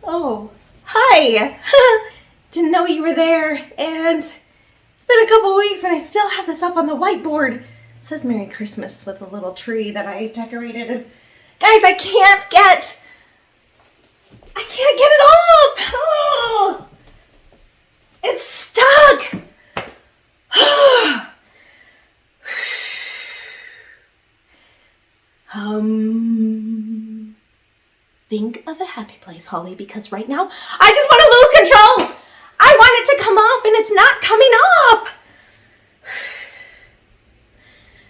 Oh, hi! Didn't know you were there, and it's been a couple weeks and I still have this up on the whiteboard. It says Merry Christmas with a little tree that I decorated. And guys, I can't get it up! Oh, it's stuck! Think of a happy place, Holly, because right now I just want to lose control. I want it to come off and it's not coming up.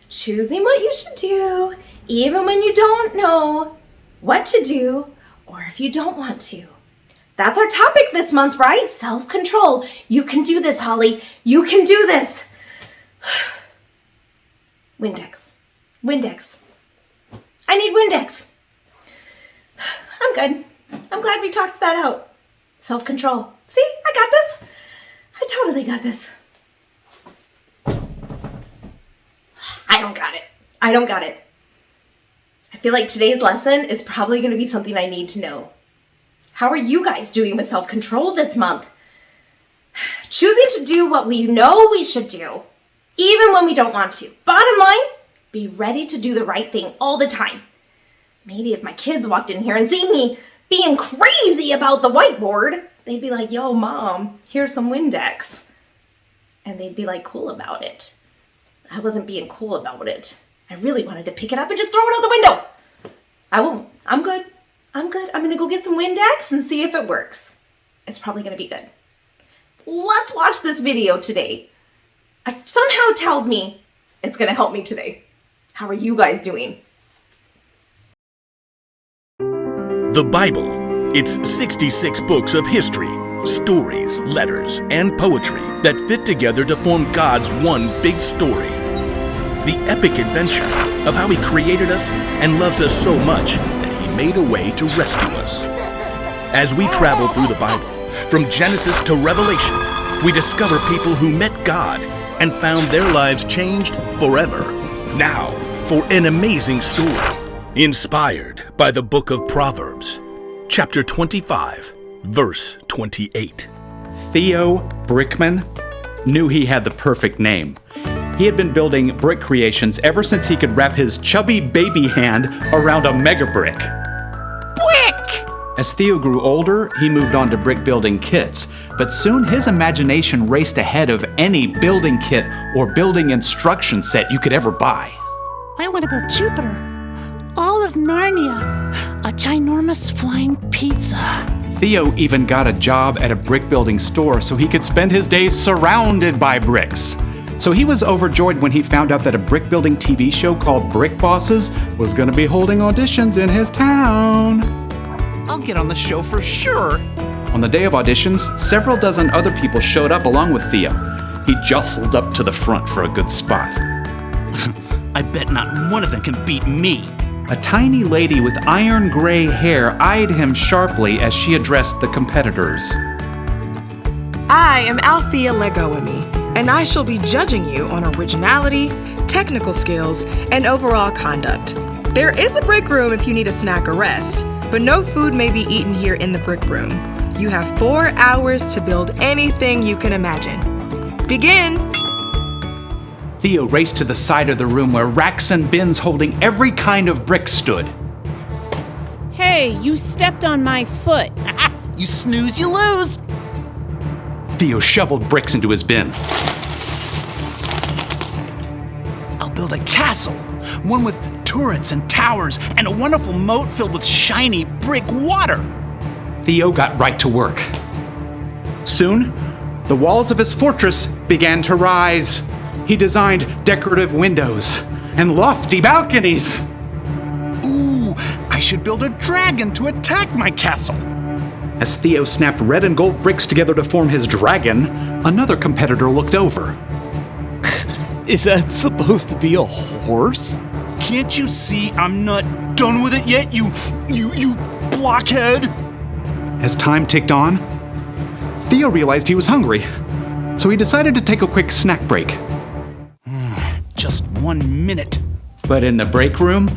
Choosing what you should do, even when you don't know what to do or if you don't want to. That's our topic this month, right? Self-control. You can do this, Holly. You can do this. Windex. I need Windex. I'm good. I'm glad we talked that out. Self-control. See, I got this. I totally got this. I don't got it. I feel like today's lesson is probably going to be something I need to know. How are you guys doing with self-control this month? Choosing to do what we know we should do, even when we don't want to. Bottom line, be ready to do the right thing all the time. Maybe if my kids walked in here and see me being crazy about the whiteboard, they'd be like, yo, Mom, here's some Windex. And they'd be like cool about it. I wasn't being cool about it. I really wanted to pick it up and just throw it out the window. I won't. I'm good. I'm going to go get some Windex and see if it works. It's probably going to be good. Let's watch this video today. It somehow tells me it's going to help me today. How are you guys doing? The Bible. It's 66 books of history, stories, letters, and poetry that fit together to form God's one big story. The epic adventure of how He created us and loves us so much that He made a way to rescue us. As we travel through the Bible, from Genesis to Revelation, we discover people who met God and found their lives changed forever. Now, for an amazing story, inspired by the book of Proverbs, chapter 25, verse 28. Theo Brickman knew he had the perfect name. He had been building brick creations ever since he could wrap his chubby baby hand around a mega brick. Brick! As Theo grew older, he moved on to brick building kits, but soon his imagination raced ahead of any building kit or building instruction set you could ever buy. I want to build Jupiter, all of Narnia, a ginormous flying pizza. Theo even got a job at a brick building store so he could spend his days surrounded by bricks. So he was overjoyed when he found out that a brick building TV show called Brick Bosses was going to be holding auditions in his town. I'll get on the show for sure. On the day of auditions, several dozen other people showed up along with Theo. He jostled up to the front for a good spot. I bet not one of them can beat me. A tiny lady with iron gray hair eyed him sharply as she addressed the competitors. I am Althea Legoimi, and I shall be judging you on originality, technical skills, and overall conduct. There is a break room if you need a snack or rest, but no food may be eaten here in the brick room. You have 4 hours to build anything you can imagine. Begin! Theo raced to the side of the room where racks and bins holding every kind of brick stood. Hey, you stepped on my foot. You snooze, you lose. Theo shoveled bricks into his bin. I'll build a castle, one with turrets and towers and a wonderful moat filled with shiny brick water. Theo got right to work. Soon, the walls of his fortress began to rise. He designed decorative windows and lofty balconies. Ooh, I should build a dragon to attack my castle. As Theo snapped red and gold bricks together to form his dragon, another competitor looked over. Is that supposed to be a horse? Can't you see I'm not done with it yet, you blockhead? As time ticked on, Theo realized he was hungry, so he decided to take a quick snack break. Just 1 minute. But in the break room,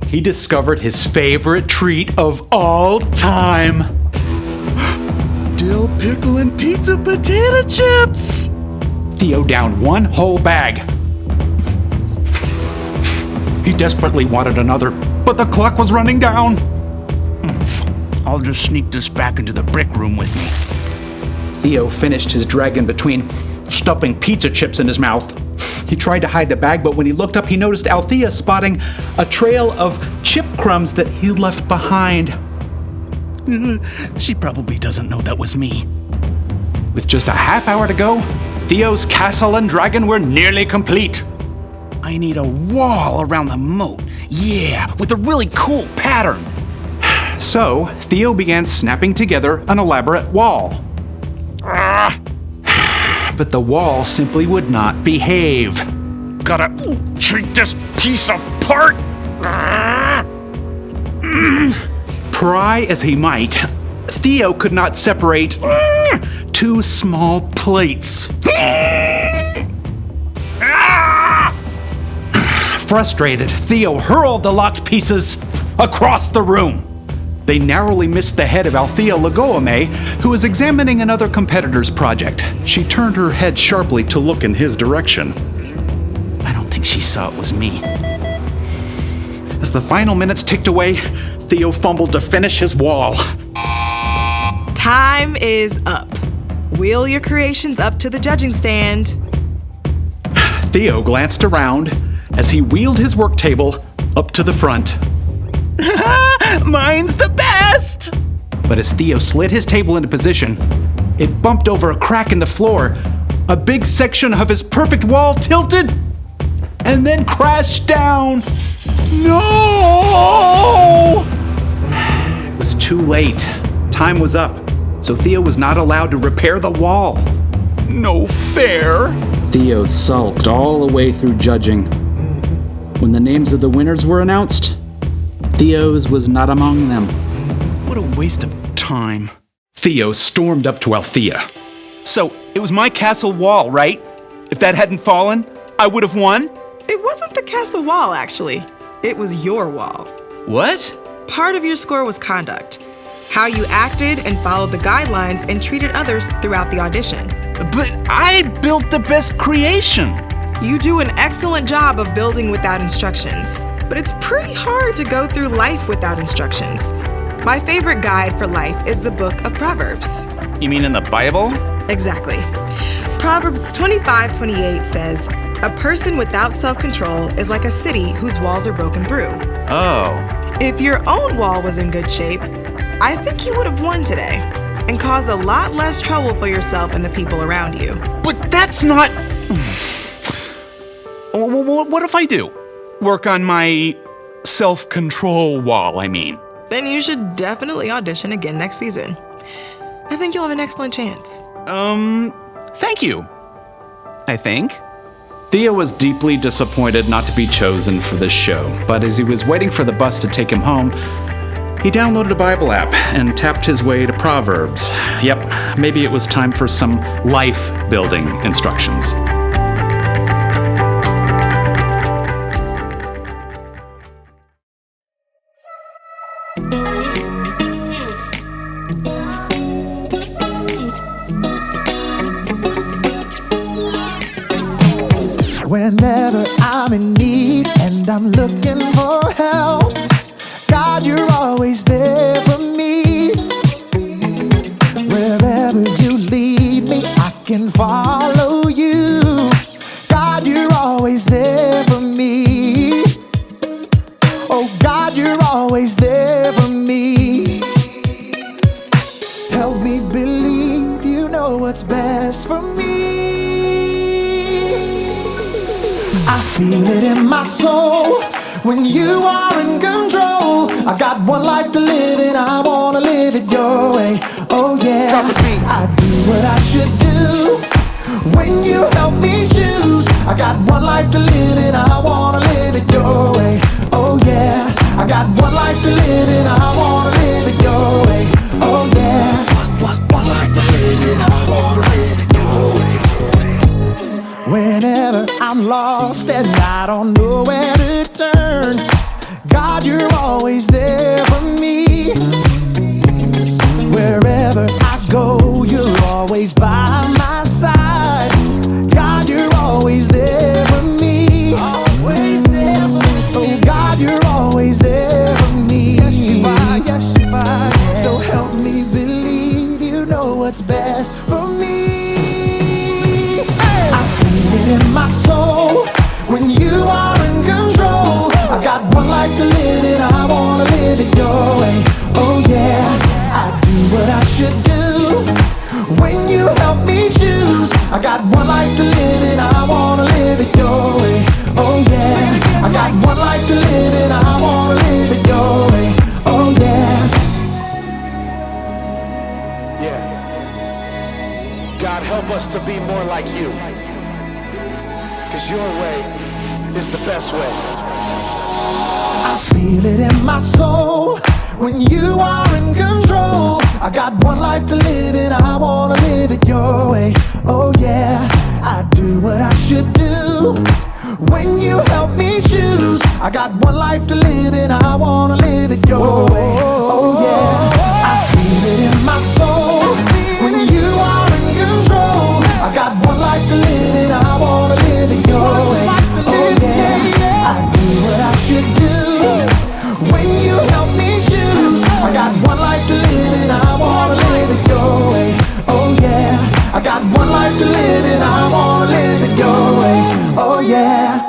he discovered his favorite treat of all time. Dill pickle and pizza potato chips! Theo downed one whole bag. He desperately wanted another, but the clock was running down. I'll just sneak this back into the brick room with me. Theo finished his dragon between stuffing pizza chips in his mouth. He tried to hide the bag, but when he looked up, he noticed Althea spotting a trail of chip crumbs that he left behind. She probably doesn't know that was me. With just a half hour to go, Theo's castle and dragon were nearly complete. I need a wall around the moat. Yeah, with a really cool pattern. So, Theo began snapping together an elaborate wall. But the wall simply would not behave. Gotta treat this piece apart. Pry as he might, Theo could not separate two small plates. Frustrated, Theo hurled the locked pieces across the room. They narrowly missed the head of Althea Legoame, who was examining another competitor's project. She turned her head sharply to look in his direction. I don't think she saw it was me. As the final minutes ticked away, Theo fumbled to finish his wall. Time is up. Wheel your creations up to the judging stand. Theo glanced around as he wheeled his work table up to the front. Mine's the best! But as Theo slid his table into position, it bumped over a crack in the floor. A big section of his perfect wall tilted and then crashed down. No! It was too late. Time was up, so Theo was not allowed to repair the wall. No fair. Theo sulked all the way through judging. When the names of the winners were announced, Theo's was not among them. What a waste of time. Theo stormed up to Althea. So, it was my castle wall, right? If that hadn't fallen, I would have won? It wasn't the castle wall, actually. It was your wall. What? Part of your score was conduct. How you acted and followed the guidelines and treated others throughout the audition. But I built the best creation. You do an excellent job of building without instructions, but it's pretty hard to go through life without instructions. My favorite guide for life is the book of Proverbs. You mean in the Bible? Exactly. Proverbs 25:28 says, "A person without self-control is like a city whose walls are broken through." Oh. If your own wall was in good shape, I think you would have won today and caused a lot less trouble for yourself and the people around you. But that's not... What if I do? Work on my self-control wall, I mean. Then you should definitely audition again next season. I think you'll have an excellent chance. Thank you. I think. Theo was deeply disappointed not to be chosen for this show, but as he was waiting for the bus to take him home, he downloaded a Bible app and tapped his way to Proverbs. Yep, maybe it was time for some life-building instructions. Whenever I'm in need and I'm looking for help, God, you're always there for me. Wherever you lead me, I can follow you. God, you're always there for me. Oh, God, you're always there for me. Help me believe you know what's best for me. I feel it in my soul when you are in control. I got one life to live and I wanna live it your way. Oh yeah, I do what I should do when you help me choose. I got one life to live and I wanna live it your way. Oh yeah, I got one life to live and I wanna live it your way. Oh yeah, one life to live and I wanna live it your way. Whenever I'm lost and I don't know where to turn, God, you're always there for me. Wherever I go, you're always by my side. God, you're always there for me. Oh, God, you're always there for me. Yes, you are. So help me believe you know what's best for me. I feel it in my soul when you are in control. I got one life to live and I wanna live it your way. Oh yeah, I do what I should do when you help me choose. I got one life to live and I wanna live it your way. Oh yeah, I got one life to live and I wanna live it your way. Oh yeah. Yeah. God, help us to be more like you. 'Cause your way is the best way. I feel it in my soul when you are in control. I got one life to live and I wanna live it your way. Oh yeah, I do what I should do when you help me choose. I got one life to live and I wanna live it your way. Oh yeah, I feel it in my soul when you are in control. I got one life to live and I wanna live it your way. Oh yeah, I do what I should do when you help me choose. I got one life to live and I wanna live it your way. Oh yeah, I got one life to live and I wanna live it your way. Oh yeah.